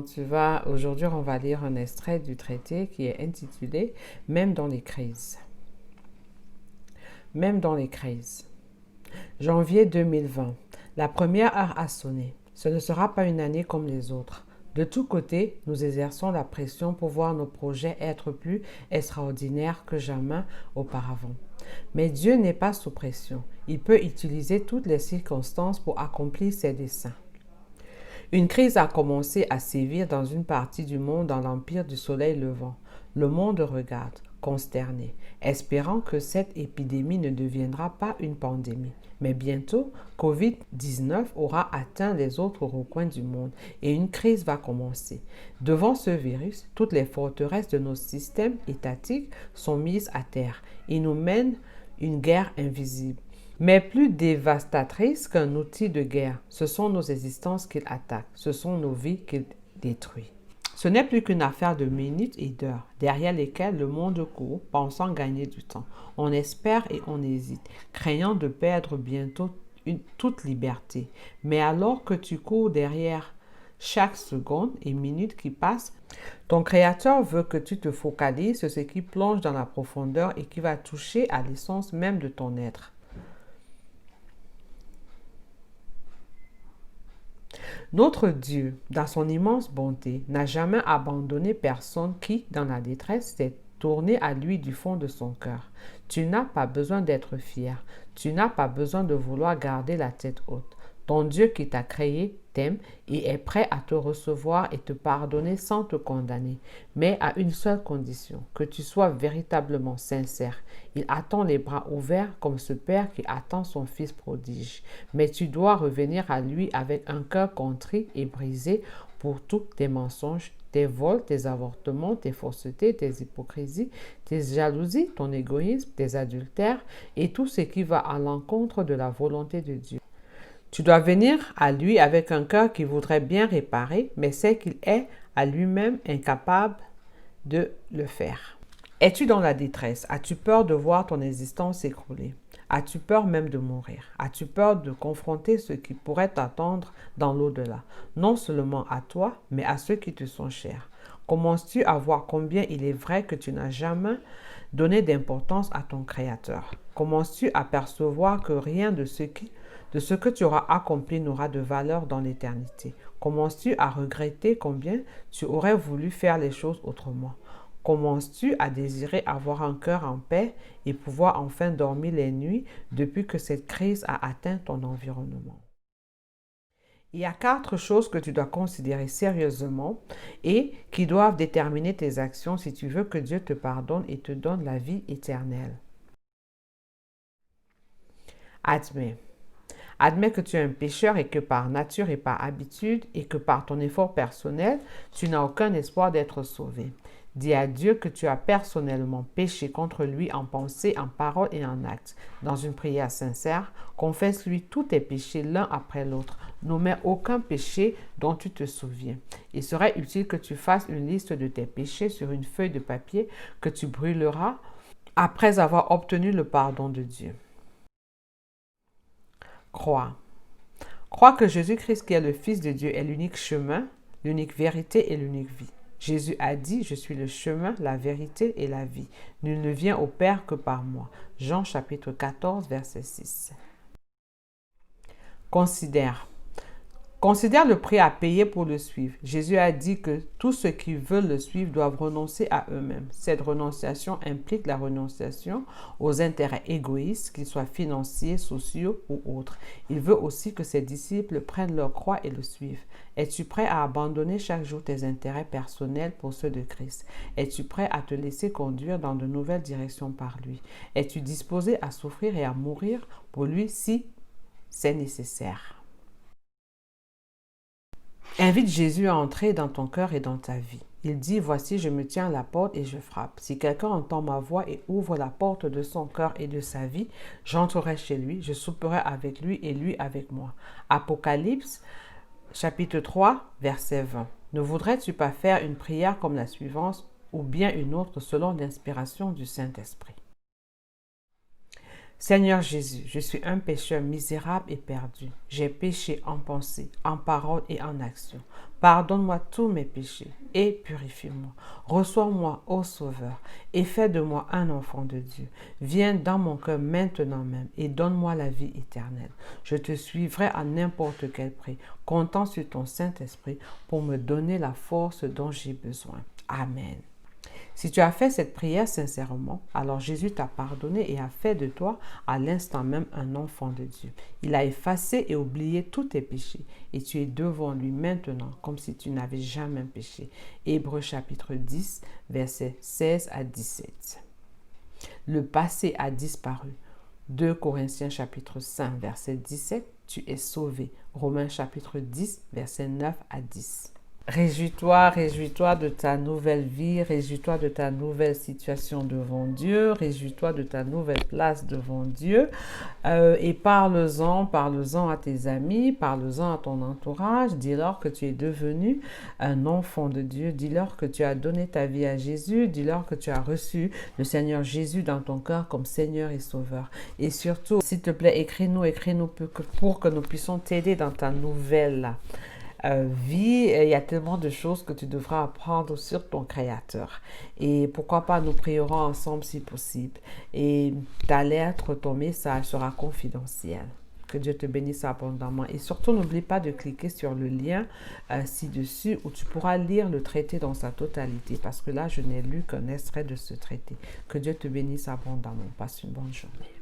tu vas? Aujourd'hui, on va lire un extrait du traité qui est intitulé Même dans les crises. Même dans les crises. Janvier 2020. La première heure a sonné. Ce ne sera pas une année comme les autres. De tous côtés, nous exerçons la pression pour voir nos projets être plus extraordinaires que jamais auparavant. Mais Dieu n'est pas sous pression. Il peut utiliser toutes les circonstances pour accomplir ses desseins. Une crise a commencé à sévir dans une partie du monde dans l'empire du soleil levant. Le monde regarde, consterné, espérant que cette épidémie ne deviendra pas une pandémie. Mais bientôt, COVID-19 aura atteint les autres recoins du monde et une crise va commencer. Devant ce virus, toutes les forteresses de nos systèmes étatiques sont mises à terre et nous mènent une guerre invisible. Mais plus dévastatrice qu'un outil de guerre, ce sont nos existences qu'il attaque, ce sont nos vies qu'il détruit. Ce n'est plus qu'une affaire de minutes et d'heures, derrière lesquelles le monde court, pensant gagner du temps. On espère et on hésite, craignant de perdre bientôt toute liberté. Mais alors que tu cours derrière chaque seconde et minute qui passe, ton Créateur veut que tu te focalises sur ce qui plonge dans la profondeur et qui va toucher à l'essence même de ton être. Notre Dieu, dans son immense bonté, n'a jamais abandonné personne qui, dans la détresse, s'est tourné à lui du fond de son cœur. Tu n'as pas besoin d'être fier. Tu n'as pas besoin de vouloir garder la tête haute. Ton Dieu qui t'a créé t'aime et est prêt à te recevoir et te pardonner sans te condamner, mais à une seule condition, que tu sois véritablement sincère. Il attend les bras ouverts comme ce père qui attend son fils prodige. Mais tu dois revenir à lui avec un cœur contrit et brisé pour tous tes mensonges, tes vols, tes avortements, tes faussetés, tes hypocrisies, tes jalousies, ton égoïsme, tes adultères et tout ce qui va à l'encontre de la volonté de Dieu. Tu dois venir à lui avec un cœur qui voudrait bien réparer, mais sait qu'il est à lui-même incapable de le faire. Es-tu dans la détresse? As-tu peur de voir ton existence s'écrouler? As-tu peur même de mourir? As-tu peur de confronter ce qui pourrait t'attendre dans l'au-delà? Non seulement à toi, mais à ceux qui te sont chers. Commences-tu à voir combien il est vrai que tu n'as jamais donné d'importance à ton Créateur? Commences-tu à percevoir que rien de ce que tu auras accompli n'aura de valeur dans l'éternité? Commences-tu à regretter combien tu aurais voulu faire les choses autrement? Commences-tu à désirer avoir un cœur en paix et pouvoir enfin dormir les nuits depuis que cette crise a atteint ton environnement? Il y a 4 choses que tu dois considérer sérieusement et qui doivent déterminer tes actions si tu veux que Dieu te pardonne et te donne la vie éternelle. Admets. Admets que tu es un pécheur et que par nature et par habitude et que par ton effort personnel, tu n'as aucun espoir d'être sauvé. Dis à Dieu que tu as personnellement péché contre lui en pensée, en parole et en acte. Dans une prière sincère, confesse-lui tous tes péchés l'un après l'autre. N'omets aucun péché dont tu te souviens. Il serait utile que tu fasses une liste de tes péchés sur une feuille de papier que tu brûleras après avoir obtenu le pardon de Dieu. Crois. Crois que Jésus-Christ qui est le Fils de Dieu est l'unique chemin, l'unique vérité et l'unique vie. Jésus a dit, je suis le chemin, la vérité et la vie. Nul ne vient au Père que par moi. Jean chapitre 14, verset 6. Considère. Considère le prix à payer pour le suivre. Jésus a dit que tous ceux qui veulent le suivre doivent renoncer à eux-mêmes. Cette renonciation implique la renonciation aux intérêts égoïstes, qu'ils soient financiers, sociaux ou autres. Il veut aussi que ses disciples prennent leur croix et le suivent. Es-tu prêt à abandonner chaque jour tes intérêts personnels pour ceux de Christ? Es-tu prêt à te laisser conduire dans de nouvelles directions par lui? Es-tu disposé à souffrir et à mourir pour lui si c'est nécessaire? Invite Jésus à entrer dans ton cœur et dans ta vie. Il dit, voici, je me tiens à la porte et je frappe. Si quelqu'un entend ma voix et ouvre la porte de son cœur et de sa vie, j'entrerai chez lui, je souperai avec lui et lui avec moi. Apocalypse, chapitre 3, verset 20. Ne voudrais-tu pas faire une prière comme la suivante ou bien une autre selon l'inspiration du Saint-Esprit? Seigneur Jésus, je suis un pécheur misérable et perdu. J'ai péché en pensée, en parole et en action. Pardonne-moi tous mes péchés et purifie-moi. Reçois-moi, ô Sauveur, et fais de moi un enfant de Dieu. Viens dans mon cœur maintenant même et donne-moi la vie éternelle. Je te suivrai à n'importe quel prix, comptant sur ton Saint-Esprit pour me donner la force dont j'ai besoin. Amen. Si tu as fait cette prière sincèrement, alors Jésus t'a pardonné et a fait de toi à l'instant même un enfant de Dieu. Il a effacé et oublié tous tes péchés et tu es devant lui maintenant comme si tu n'avais jamais péché. Hébreux chapitre 10, versets 16 à 17. Le passé a disparu. 2 Corinthiens chapitre 5, verset 17, tu es sauvé. Romains chapitre 10, verset 9 à 10. Réjouis-toi de ta nouvelle vie, réjouis-toi de ta nouvelle situation devant Dieu, réjouis-toi de ta nouvelle place devant Dieu et parle-en à tes amis, parle-en à ton entourage, dis-leur que tu es devenu un enfant de Dieu, dis-leur que tu as donné ta vie à Jésus, dis-leur que tu as reçu le Seigneur Jésus dans ton cœur comme Seigneur et Sauveur. Et surtout, s'il te plaît, écris-nous pour que nous puissions t'aider dans ta nouvelle vie. Il y a tellement de choses que tu devras apprendre sur ton Créateur. Et pourquoi pas nous prierons ensemble si possible. Et ta lettre, ton message sera confidentiel. Que Dieu te bénisse abondamment. Et surtout, n'oublie pas de cliquer sur le lien ci-dessus où tu pourras lire le traité dans sa totalité. Parce que là, je n'ai lu qu'un extrait de ce traité. Que Dieu te bénisse abondamment. Passe une bonne journée.